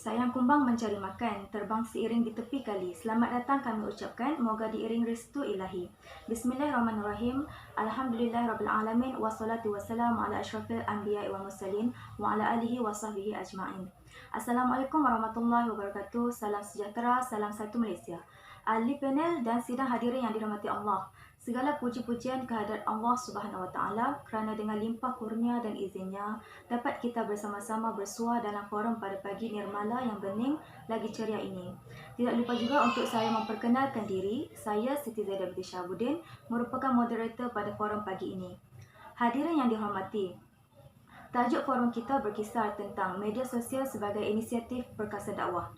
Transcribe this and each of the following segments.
Sayang kumbang mencari makan, terbang seiring di tepi kali. Selamat datang kami ucapkan, moga diiring restu ilahi. Bismillahirrahmanirrahim. Alhamdulillahirrabbilalamin. Wassalatu wassalamu ala asyrafil anbiya wal mursalin wa ala alihi wa sahbihi ajma'in. Assalamualaikum warahmatullahi wabarakatuh. Salam sejahtera, salam satu Malaysia. Ahli panel dan sidang hadirin yang dirahmati Allah. Segala puji-pujian kehadrat Allah Subhanahu Wa Taala kerana dengan limpah kurnia dan izinnya dapat kita bersama-sama bersua dalam forum pada pagi nirmala yang bening lagi ceria ini. Tidak lupa juga untuk saya memperkenalkan diri. Saya Siti Zaidah binti Syahabuddin merupakan moderator pada forum pagi ini. Hadirin yang dihormati, tajuk forum kita berkisar tentang media sosial sebagai inisiatif perkasa dakwah.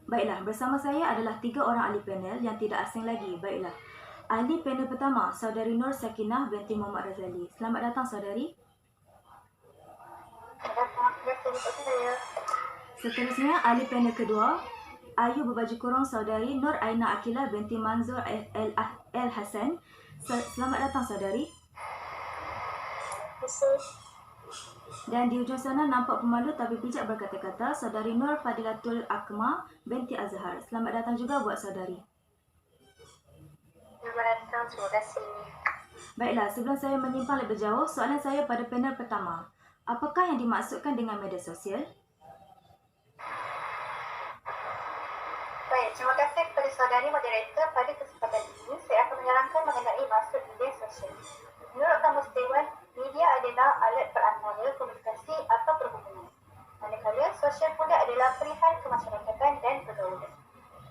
Baiklah, bersama saya adalah 3 orang ahli panel yang tidak asing lagi. Baiklah, ahli panel pertama, Saudari Nur Sakinah binti Muhammad Razali. Selamat datang, Saudari. Seterusnya, ahli panel kedua, Ayu berbaju kurung Saudari Nur Aina Akilah binti Manzur El Hasan. Selamat datang, Saudari. Dan di ujung sana nampak pemalu tapi bijak berkata-kata, Saudari Nur Fadilatul Akma binti Azhar. Selamat datang juga buat Saudari. Selamat datang, terima kasih. Baiklah, sebelum saya menyimpang lebih jauh, soalan saya pada panel pertama. Apakah yang dimaksudkan dengan media sosial? Baik, terima kasih kepada saudari moderator. Pada kesempatan ini, saya akan menerangkan mengenai maksud media sosial. Menurut Kamus Dewan, media adalah alat perantara komunikasi atau perhubungan. Manakala sosial pula adalah perihal kemasyarakatan dan pergaulan.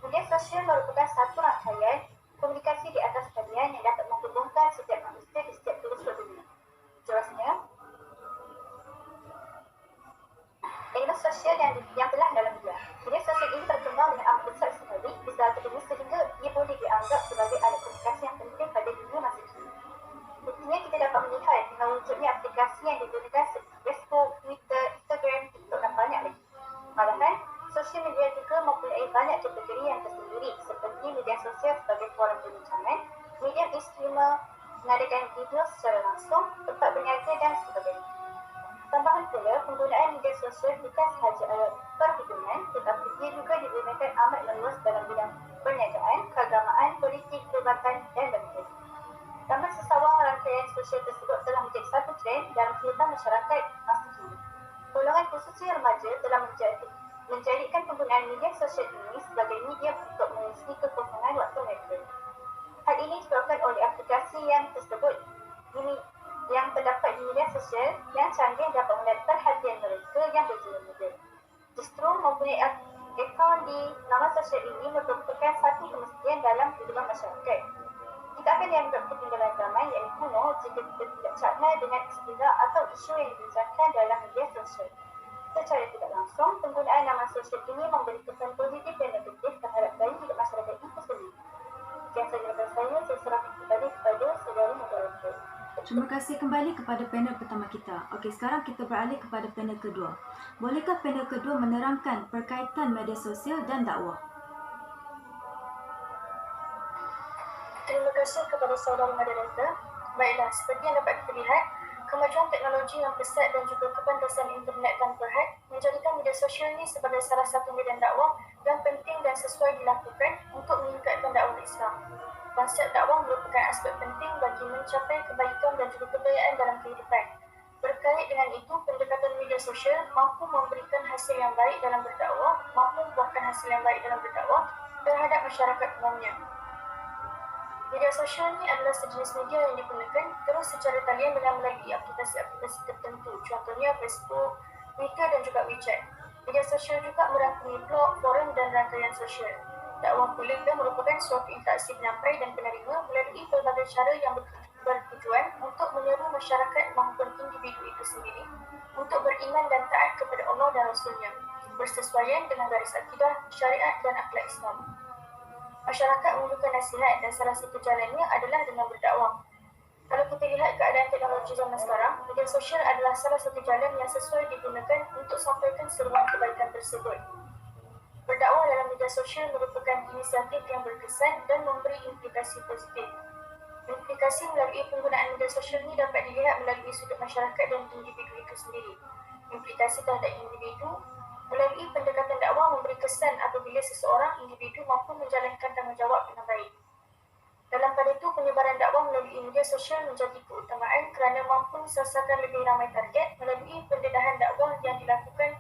Media sosial merupakan satu rangkaian komunikasi di atas talian yang dapat menghubungkan setiap manusia di setiap pelosok dunia. Jelasnya, ilmu sosial yang telah dalam dia. Media sosial ini berkembang dengan amat besar sekali di saat ini sehingga ia boleh dianggap sebagai alat komunikasi yang penting pada dunia masa kini. Buktinya kita dapat melihat dengan wujudnya aplikasi yang digunakan seperti Facebook, Twitter, Instagram, TikTok dan banyak lagi. Malahan, sosial media juga mempunyai banyak kategori yang tersendiri seperti media sosial sebagai forum perbincangan, media istimewa, mengadakan video secara langsung, tempat berniaga dan sebagainya. Tambahan pula, penggunaan media sosial bukan sahaja alat perhubungan tetapi ia juga digunakan amat luas dalam bidang perniagaan, keagamaan, politik, perubatan dan lain-lain. Tambah sesawang rangkaian sosial tersebut telah menjadi satu trend dalam kehidupan masyarakat masa kini. Golongan khususnya remaja telah menjadikan penggunaan media sosial ini sebagai media untuk mengisi kekosongan waktu mereka. Hal ini disebabkan oleh aplikasi yang tersebut yang terdapat di media sosial yang canggih dapat menarik perhatian mereka yang berjiwa-jiwa. Justru mempunyai akaun di nama sosial ini merupakan satu kemestian dalam kehidupan masyarakat. Kita akan dianggap ketinggalan zaman yang kuno jika kita tidak cakna dengan istilah atau isu yang dibicarakan dalam media sosial. Secara tidak langsung, penggunaan nama sosial ini memberi kesan positif dan negatif terhadap gaya hidup masyarakat itu sendiri. Sekian sahaja daripada saya serahkan kembali kepada saudara moderator. Terima kasih kembali kepada panel pertama kita. Okey, sekarang kita beralih kepada panel kedua. Bolehkah panel kedua menerangkan perkaitan media sosial dan dakwah? Terima kasih kepada saudara moderator. Baiklah, seperti yang dapat kita lihat, kemajuan teknologi yang pesat dan juga kepantasan internet dan perhad menjadikan media sosial ini sebagai salah satu medan dakwah yang penting dan sesuai dilakukan untuk meningkatkan dakwah Islam. Konsep dakwah merupakan aspek penting bagi mencapai kebaikan dan juga kejayaan dalam kehidupan. Berkait dengan itu, pendekatan media sosial mampu memberikan hasil yang baik dalam berdakwah, mampu membuahkan hasil yang baik dalam berdakwah terhadap masyarakat umumnya. Media sosial ini adalah sejenis media yang digunakan terus secara talian dengan melalui aplikasi-aplikasi tertentu, contohnya Facebook, Twitter dan juga WeChat. Media sosial juga merangkumi blog, forum dan rangkaian sosial. Dakwah pula merupakan suatu interaksi penyampai dan penerima melalui pelbagai cara yang bertujuan untuk menyeru masyarakat maupun individu itu sendiri untuk beriman dan taat kepada Allah dan Rasulnya, bersesuaian dengan garis akidah, syariat dan akhlak Islam. Masyarakat memerlukan nasihat dan salah satu jalannya adalah dengan berdakwah. Kalau kita lihat keadaan teknologi zaman sekarang, media sosial adalah salah satu jalan yang sesuai digunakan untuk sampaikan seruan kebaikan tersebut. Berdakwah dalam media sosial merupakan inisiatif yang berkesan dan memberi implikasi positif. Implikasi melalui penggunaan media sosial ini dapat dilihat melalui sudut masyarakat dan individu itu sendiri. Implikasi terhadap individu melalui pendekatan kesan apabila seseorang individu mampu menjalankan tanggungjawab dengan baik. Dalam pada itu, penyebaran dakwah melalui media sosial menjadi keutamaan kerana mampu sasaran lebih ramai target melalui pendedahan dakwah yang dilakukan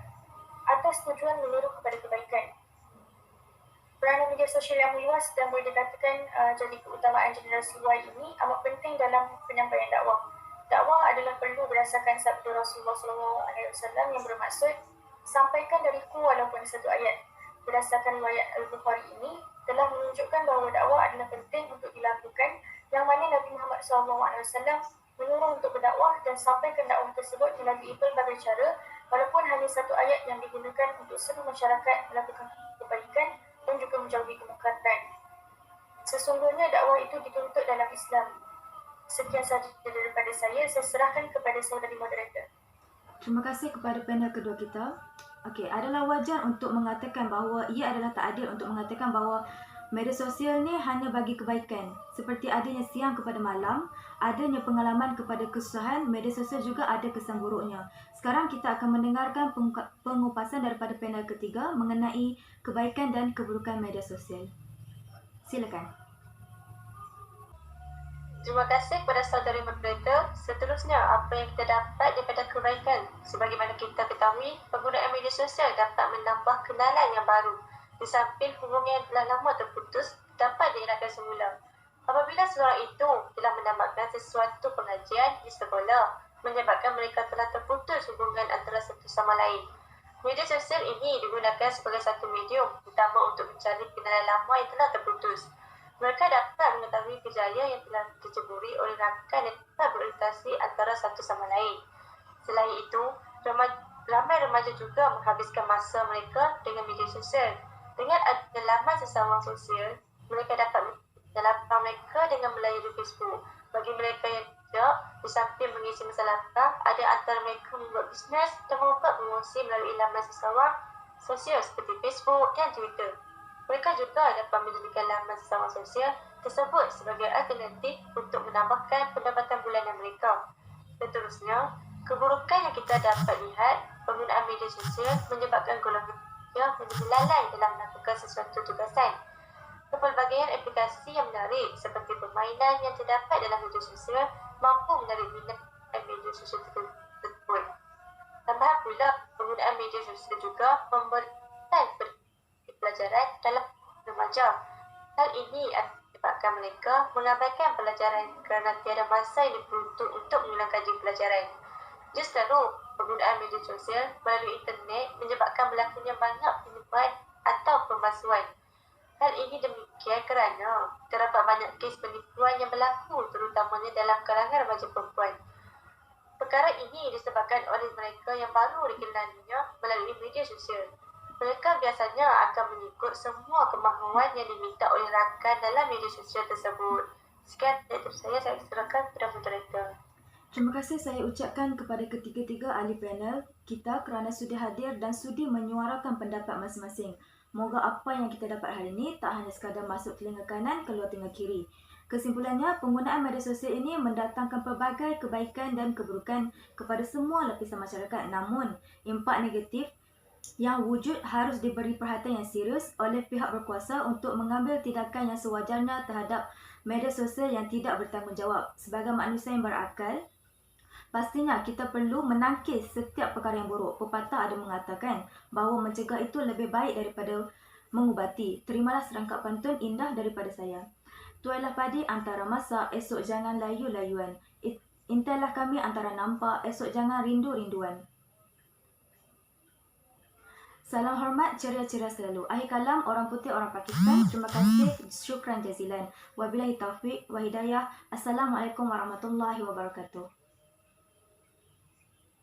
atas tujuan meniru kepada kebaikan. Peranan media sosial yang meluas dan boleh dikatakan jadi keutamaan generasi Y ini amat penting dalam penyampaian dakwah. Dakwah adalah perlu berdasarkan sabda Rasulullah SAW yang bermaksud, sampaikan dariku walaupun satu ayat. Berdasarkan riwayat Al-Bukhari ini, telah menunjukkan bahawa dakwah adalah penting untuk dilakukan, yang mana Nabi Muhammad SAW menyuruh untuk berdakwah dan sampaikan dakwah tersebut melalui pelbagai cara, walaupun hanya satu ayat yang digunakan untuk seluruh masyarakat melakukan kebaikan dan juga menjauhi kemungkaran. Sesungguhnya dakwah itu dituntut dalam Islam. Sekian sahaja daripada saya serahkan kepada saudari moderator. Terima kasih kepada panel kedua kita. Okey, adalah wajar untuk mengatakan bahawa ia adalah tak adil untuk mengatakan bahawa media sosial ni hanya bagi kebaikan. Seperti adanya siang kepada malam, adanya pengalaman kepada kesusahan, media sosial juga ada kesan buruknya. Sekarang kita akan mendengarkan pengupasan daripada panel ketiga mengenai kebaikan dan keburukan media sosial. Silakan. Terima kasih kepada saudari moderator. Seterusnya, apa yang kita dapat daripada kebaikan? Sebagaimana kita ketahui, penggunaan media sosial dapat menambah kenalan yang baru. Di samping hubungan yang telah lama terputus, dapat dieratkan semula. Apabila seorang itu telah mendapatkan sesuatu pengajian di sekolah, menyebabkan mereka telah terputus hubungan antara satu sama lain. Media sosial ini digunakan sebagai satu medium, utama untuk mencari kenalan lama yang telah terputus. Mereka dapat mengetahui kejayaan yang telah diceburi oleh rakan yang telah berorientasi antara satu sama lain. Selain itu, ramai remaja juga menghabiskan masa mereka dengan media sosial. Dengan adanya laman sesawang sosial, mereka dapat menyalahkan mereka dengan melayari Facebook. Bagi mereka yang tidak, di samping mengisi masalah, ada antara mereka membuat bisnes dan membuat promosi melalui laman sesawang sosial seperti Facebook dan Twitter. Mereka juga dapat menjadikan laman sesawang sosial tersebut sebagai alternatif untuk menambahkan pendapatan bulanan mereka. Seterusnya, keburukan yang kita dapat lihat, penggunaan media sosial menyebabkan golongan yang menjadi lalai dalam melakukan sesuatu tugasan. Pelbagaian aplikasi yang menarik seperti permainan yang terdapat dalam media sosial mampu menarik minat media sosial tersebut. Tambahan pula, penggunaan media sosial juga memberikan pelajaran dalam remaja. Hal ini menyebabkan mereka mengabaikan pelajaran kerana tiada masa yang diperuntuk untuk mengulang kaji pelajaran. Justru, penggunaan media sosial melalui internet menyebabkan berlakunya banyak penipuan atau pemalsuan. Hal ini demikian kerana terdapat banyak kes penipuan yang berlaku terutamanya dalam kalangan remaja perempuan. Perkara ini disebabkan oleh mereka yang baru dikenalinya melalui media sosial. Mereka biasanya akan mengikut semua kemahuan yang diminta oleh rakan dalam media sosial tersebut. Sekian dari saya serahkan kepada moderator. Terima kasih saya ucapkan kepada ketiga-tiga ahli panel kita kerana sudi hadir dan sudi menyuarakan pendapat masing-masing. Moga apa yang kita dapat hari ini tak hanya sekadar masuk telinga kanan, keluar telinga kiri. Kesimpulannya, penggunaan media sosial ini mendatangkan pelbagai kebaikan dan keburukan kepada semua lapisan masyarakat. Namun, impak negatif yang wujud harus diberi perhatian yang serius oleh pihak berkuasa untuk mengambil tindakan yang sewajarnya terhadap media sosial yang tidak bertanggungjawab. Sebagai manusia yang berakal, pastinya kita perlu menangkis setiap perkara yang buruk. Pepatah ada mengatakan bahawa mencegah itu lebih baik daripada mengubati. Terimalah serangkap pantun indah daripada saya. Tuailah padi antara masak, esok jangan layu-layuan. Intailah kami antara nampak, esok jangan rindu-rinduan. Salam hormat, ceria-ceria selalu. Akhir kalam, orang putih, orang Pakistan. Terima kasih, syukran jazilan. Wabillahi taufiq wa hidayah. Assalamualaikum warahmatullahi wabarakatuh.